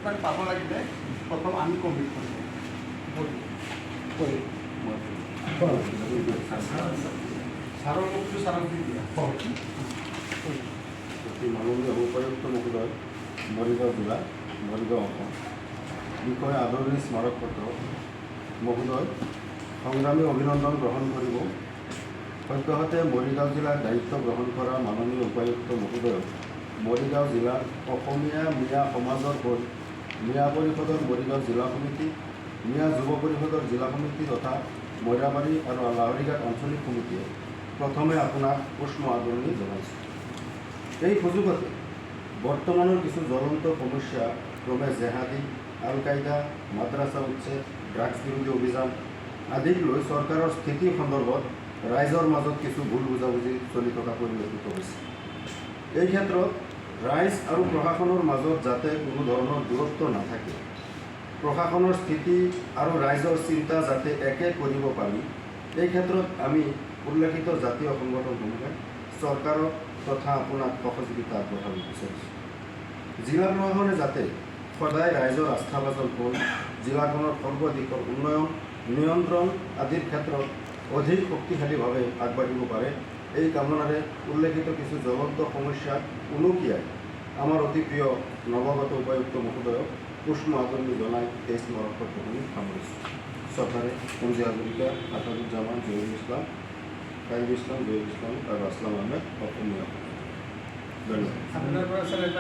মানে পাব লাগিলে প্ৰথম আমি কমপ্লিট কৰিম ছাৰৰ মুখটো ছাৰক দি দিয়া মাননীয় উপায়ুক্ত মহোদয়, মৰিগাঁও জিলা, মৰিগাঁও অসম। বিষয়ে আদৰণি স্মাৰক পত্ৰ মহোদয়, সংগ্ৰামী অভিনন্দন গ্ৰহণ কৰিব। সদ্যহতে মৰিগাঁও জিলাৰ দায়িত্ব গ্ৰহণ কৰা মাননীয় উপায়ুক্ত মহোদয়ক মৰিগাঁও জিলাৰ অসমীয়া মিয়া সমাজৰ হৈ মিয়া পৰিষদৰ মৰিগাঁও জিলা সমিতি, মিয়া যুৱ পৰিষদৰ জিলা সমিতি তথা মইৰাবাৰী আৰু লাহৰীঘাট আঞ্চলিক সমিতিয়ে প্ৰথমে আপোনাক উষ্ম আদৰণি জনাইছোঁ। এই সুযোগতে বৰ্তমানৰ কিছু জ্বলন্ত সমস্যা ক্ৰমে জেহাদী, আল কায়দা, মাদ্ৰাছা উচ্ছেদ, ড্ৰাগছ বিৰোধী অভিযান আদিক লৈ চৰকাৰৰ স্থিতি সন্দৰ্ভত ৰাইজৰ মাজত কিছু ভুল বুজাবুজি চলি থকা পৰিলক্ষিত হৈছে। এই ক্ষেত্ৰত ৰাইজ আৰু প্ৰশাসনৰ মাজত যাতে কোনো ধৰণৰ দূৰত্ব নাথাকে, প্ৰশাসনৰ স্থিতি আৰু ৰাইজৰ চিন্তা যাতে একে কৰিব পাৰি, এই ক্ষেত্ৰত আমি উল্লেখিত জাতীয় সংগঠনসমূহে চৰকাৰক তথা আপোনাক সহযোগিতা আগবঢ়াব বিচাৰিছোঁ। জিলা প্ৰশাসনে যাতে সদায় ৰাইজৰ আস্থাভাজন হৈ জিলাখনৰ সৰ্বদিশৰ উন্নয়ন, নিয়ন্ত্ৰণ আদিৰ ক্ষেত্ৰত অধিক শক্তিশালীভাৱে আগবাঢ়িব পাৰে, এই কামনাৰে উল্লেখিত কিছু জ্বলন্ত সমস্যা উনুকিয়াই আমাৰ অতি প্ৰিয় নৱগত উপায়ুক্ত মহোদয়ক উষ্ম আদৰণি জনাই এই স্মাৰক পত্ৰখিনি সামৰিছোঁ। চৰকাৰে এমজি হাজৰিকা, আসাদুজ্জামান, জহিৰুল ইছলাম, কাইম ইছলাম, জহিৰুল ইছলাম আৰু আসলাম আহমেদ অসমীয়া। ধন্যবাদ। আপোনাৰ পৰা স্যাৰ এটা